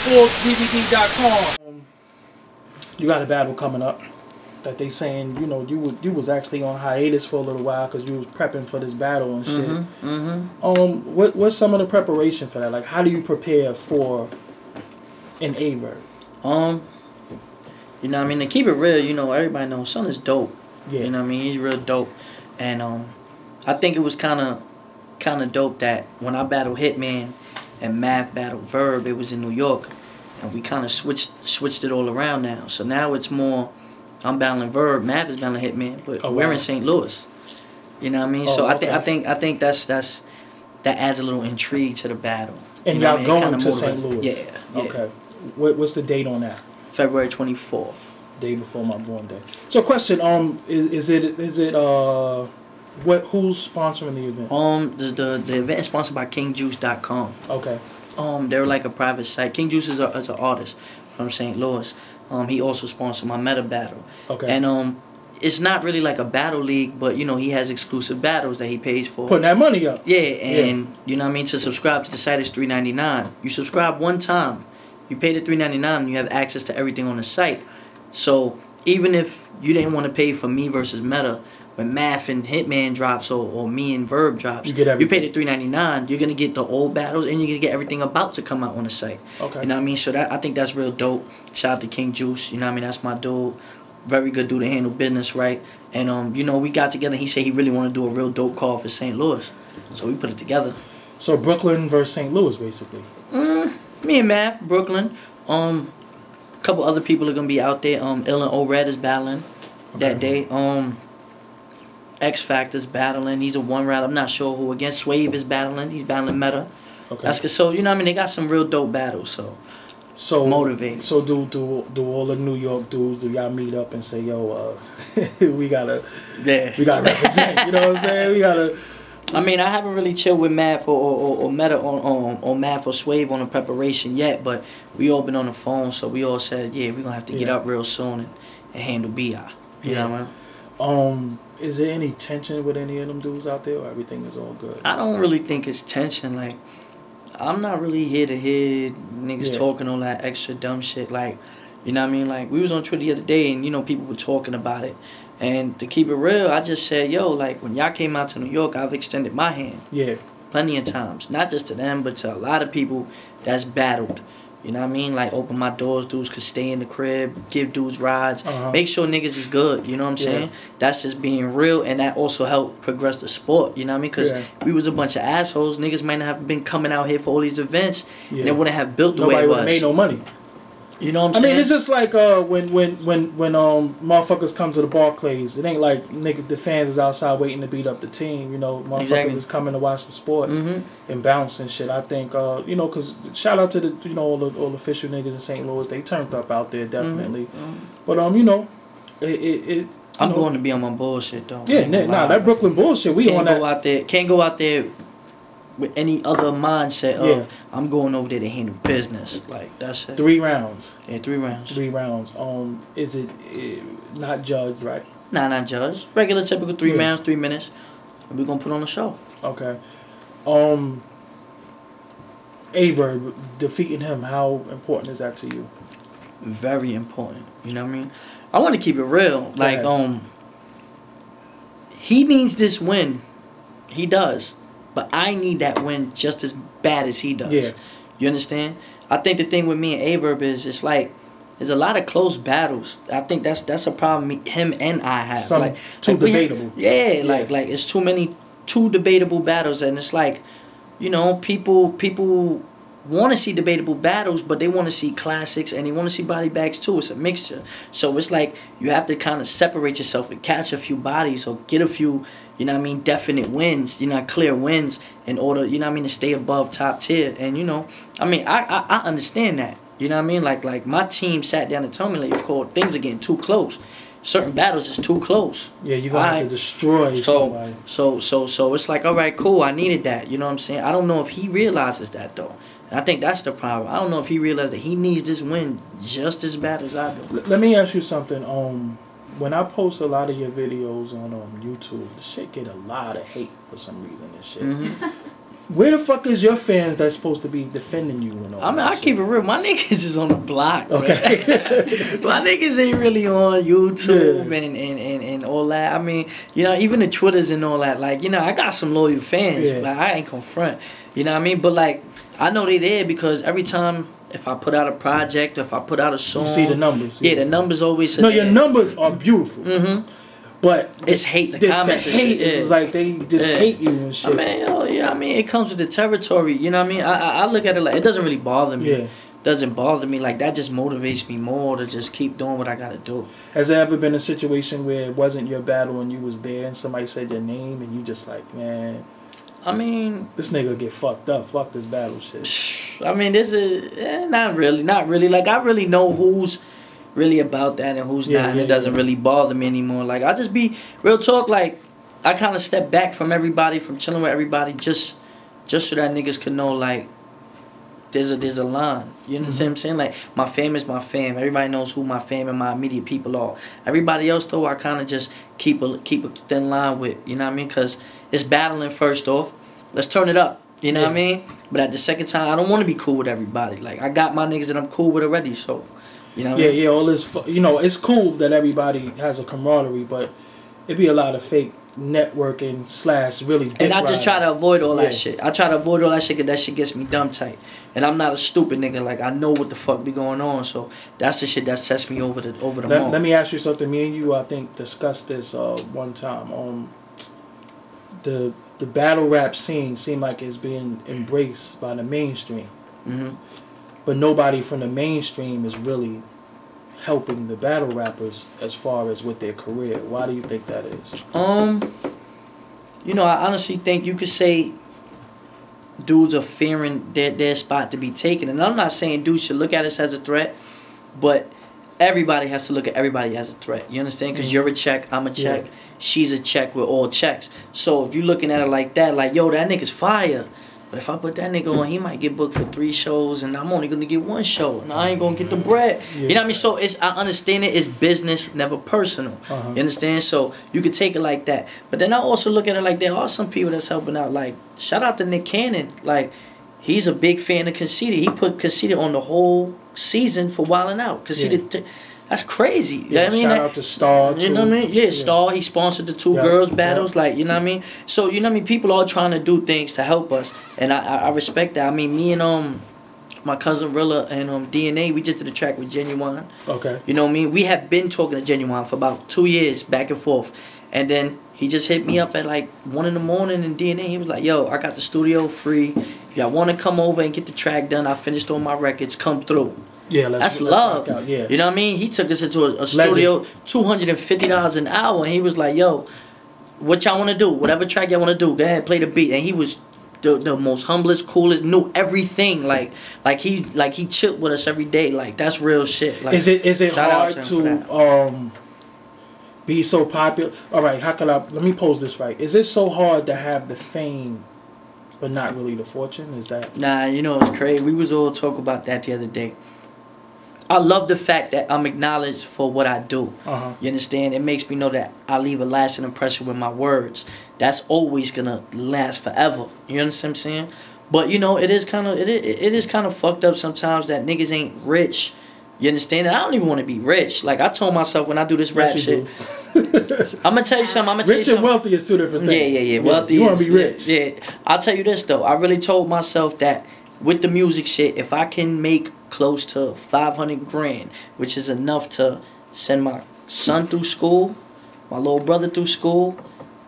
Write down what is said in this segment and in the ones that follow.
4dvd.com. You got a battle coming up that they saying, you know, you was actually on hiatus for a little while because you was prepping for this battle and shit. What's some of the preparation for that? Like, how do you prepare for an A-Verb? You know what I mean? To keep it real, you know, everybody knows son is dope. Yeah. You know what I mean? He's real dope. And I think it was kind of dope that when I battled Hitman and Math battled Verb, it was in New York. And we kind of switched it all around now. So now it's more, I'm battling Verb, Math is battling Hitman, but we're in St. Louis. You know what I mean? So okay. I think that adds a little intrigue to the battle. And you know y'all going to St. Louis? Yeah. Okay. What's the date on that? February 24th. Day before my born day. So question, who's sponsoring the event? The event is sponsored by KingJuice.com. Okay. They're like a private site. King Juice is an artist from St. Louis. He also sponsored my meta battle. Okay. And it's not really like a battle league, but you know he has exclusive battles that he pays for. Putting that money up. Yeah, and you know what I mean. To subscribe to the site is $3.99. You subscribe one time, you pay the $3.99, and you have access to everything on the site. So even if you didn't want to pay for me versus meta, when Math and Hitman drops or me and Verb drops, you pay the $3.99. You're gonna get the old battles and you're gonna get everything about to come out on the site. Okay. You know what I mean? So I think that's real dope. Shout out to King Juice. You know what I mean? That's my dude. Very good dude to handle business right. And you know, we got together. And he said he really want to do a real dope call for St. Louis, so we put it together. So Brooklyn versus St. Louis, basically. Me and Math, Brooklyn. A couple other people are gonna be out there. Ill and O-Red is battling that day. X Factor's battling. He's a one round. I'm not sure who against. Swave is battling. He's battling Meta. Okay. That's good. So you know what I mean. They got some real dope battles. So motivated. So do all the New York dudes, do y'all meet up and say, yo, we gotta represent. You know what I'm saying? We gotta. I mean, I haven't really chilled with Math or Meta on Math or Swave on the preparation yet, but we all been on the phone, so we all said, yeah, we're gonna have to get up real soon and handle BI. You know what I mean? Is there any tension with any of them dudes out there, or everything is all good? I don't really think it's tension. Like, I'm not really here to hear niggas talking all that extra dumb shit. Like, you know what I mean? Like, we was on Twitter the other day, and, you know, people were talking about it. And to keep it real, I just said, yo, like, when y'all came out to New York, I've extended my hand. Yeah. Plenty of times. Not just to them, but to a lot of people that's battled. You know what I mean? Like, open my doors, dudes could stay in the crib, give dudes rides, make sure niggas is good, you know what I'm saying? That's just being real, and that also helped progress the sport, you know what I mean? Because we was a bunch of assholes, niggas might not have been coming out here for all these events, and they wouldn't have built the way it was. Nobody would have made no money. You know what I'm saying? I mean, it's just like when motherfuckers come to the Barclays, it ain't like the fans is outside waiting to beat up the team. You know, motherfuckers is coming to watch the sport and bounce and shit. I think you know, because shout out to the all the official niggas in St. Louis, they turned up out there definitely. But you know, I'm going to be on my bullshit though. Yeah, that Brooklyn bullshit. We can't go out there. Can't go out there with any other mindset of I'm going over there to handle business. Like, that's it. 3 rounds. Yeah, 3 rounds. 3 rounds. Is it not judged, right? Nah, not judged. Regular, typical 3 rounds, 3 minutes. And we're gonna put on a show. Okay. A-Verb, defeating him, how important is that to you? Very important. You know what I mean? I want to keep it real. Like, he needs this win. He does. But I need that win just as bad as he does. Yeah. You understand? I think the thing with me and A-Verb is it's like there's a lot of close battles. I think that's a problem him and I have. Too debatable. Like it's too debatable battles, and it's like, you know, people want to see debatable battles, but they want to see classics and they want to see body bags too. It's a mixture. So it's like you have to kind of separate yourself and catch a few bodies or get a few, you know what I mean, definite wins, you know, clear wins in order, you know what I mean, to stay above top tier. And, you know, I mean, I understand that. You know what I mean? Like my team sat down and told me, like, Cole, things are getting too close. Certain battles is too close. Yeah, you're going to have to destroy somebody. So it's like, all right, cool, I needed that. You know what I'm saying? I don't know if he realizes that, though. And I think that's the problem. I don't know if he realized that he needs this win just as bad as I do. Let me ask you something. When I post a lot of your videos on YouTube, the shit get a lot of hate for some reason and shit. Where the fuck is your fans that's supposed to be defending you and all I mean, I keep it real. My niggas is on the block. Okay. My niggas ain't really on YouTube and all that. I mean, you know, even the Twitters and all that. Like, you know, I got some loyal fans. But I ain't confront. You know what I mean? But, like, I know they there because every time if I put out a project or if I put out a song. You see the numbers. Yeah, the numbers always. No, your numbers are beautiful. Mm-hmm. But it's hate. The comments the hate is like they just hate you and shit. I mean, I mean, it comes with the territory. You know what I mean? I look at it like it doesn't really bother me. Yeah. Doesn't bother me. Like that just motivates me more to just keep doing what I gotta do. Has there ever been a situation where it wasn't your battle and you was there and somebody said your name and you just like, man, I mean, this nigga get fucked up. Fuck this battle shit. I mean, this is not really. Like I really know who's really about that and who's not, and it doesn't really bother me anymore. Like I just be real talk. Like I kind of step back from everybody, from chilling with everybody, just so that niggas could know like there's a line. You know what I'm saying? Like my fam is my fam. Everybody knows who my fam and my immediate people are. Everybody else though, I kind of just keep a thin line with. You know what I mean? Because it's battling first off. Let's turn it up. You know what I mean? But at the second time, I don't want to be cool with everybody. Like I got my niggas that I'm cool with already, so. You know all this, you know, it's cool that everybody has a camaraderie, but it be a lot of fake networking / really dick and I just try to avoid all that shit. I try to avoid all that shit because that shit gets me dumb tight. And I'm not a stupid nigga. Like, I know what the fuck be going on, so that's the shit that sets me over the mark. Let me ask you something. Me and you, I think, discussed this one time. The battle rap scene seemed like it's being embraced by the mainstream. Mm-hmm. But nobody from the mainstream is really helping the battle rappers as far as with their career. Why do you think that is? You know, I honestly think you could say dudes are fearing their spot to be taken. And I'm not saying dudes should look at us as a threat, but everybody has to look at everybody as a threat. You understand? Because you're a check, I'm a check, she's a check, we're all checks. So if you're looking at it like that, like, yo, that nigga's fire. But if I put that nigga on, he might get booked for 3 shows, and I'm only gonna get 1 show, and I ain't gonna get the bread. You know what I mean? So I understand it. It's business, never personal. You understand? So you could take it like that. But then I also look at it like there are some people that's helping out. Like shout out to Nick Cannon. Like he's a big fan of Conceited. He put Conceited on the whole season for Wildin' Out. Conceited. That's crazy. You know what I mean? Shout out to Star, too. You know what I mean? Yeah, Star. He sponsored the 2 girls battles. Like, you know what I mean? So, you know what I mean? People are trying to do things to help us. And I respect that. I mean, me and my cousin Rilla and DNA, we just did a track with Genuine. Okay. You know what I mean? We have been talking to Genuine for about 2 years, back and forth. And then he just hit me up at like 1 in the morning in DNA. He was like, yo, I got the studio free. If y'all want to come over and get the track done, I finished all my records. Come through. Yeah, that's love. You know what I mean? He took us into a studio, $250 an hour, and he was like, "Yo, what y'all want to do? Whatever track y'all want to do, go ahead, play the beat." And he was the most humblest, coolest, knew everything. Like he chilled with us every day. Like that's real shit. Like, is it hard to be so popular? All right, let me pose this right. Is it so hard to have the fame, but not really the fortune? Is that? Nah, you know it's crazy. We was all talking about that the other day. I love the fact that I'm acknowledged for what I do. You understand? It makes me know that I leave a lasting impression with my words. That's always gonna last forever. You understand what I'm saying? But you know, it is kind of fucked up sometimes that niggas ain't rich. You understand? And I don't even want to be rich. Like I told myself when I do this rap shit. I'm gonna tell you something. Rich and wealthy is 2 different things. Yeah. Wealthy. You want to be rich. Yeah. I'll tell you this though. I really told myself that with the music shit, if I can make close to 500 grand, which is enough to send my son through school, my little brother through school,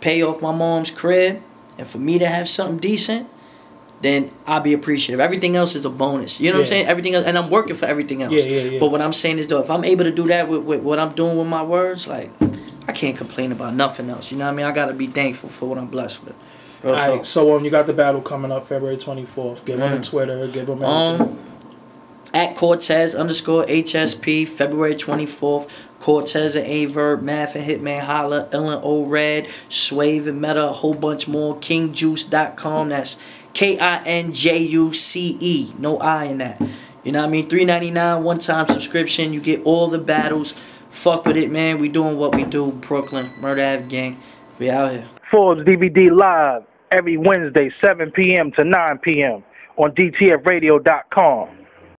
pay off my mom's crib, and for me to have something decent, then I'll be appreciative. Everything else is a bonus. You know what I'm saying? Everything else, and I'm working for everything else. But what I'm saying is though, if I'm able to do that with what I'm doing with my words, like I can't complain about nothing else. You know what I mean? I gotta be thankful for what I'm blessed with. All right, so you got the battle coming up February 24th. Give them Twitter, give them everything. At Cortez _HSP, February 24th. Cortez and Verb, Math and Hitman Holla, Ellen O Red, Swave and Meta, a whole bunch more. KingJuice.com. That's KINJUCE. No I in that. You know what I mean? $3.99 one-time subscription. You get all the battles. Fuck with it, man. We doing what we do. Brooklyn, Murder Ave Gang. We out here. Forbes DVD Live. every Wednesday, 7 p.m. to 9 p.m. on DTFradio.com.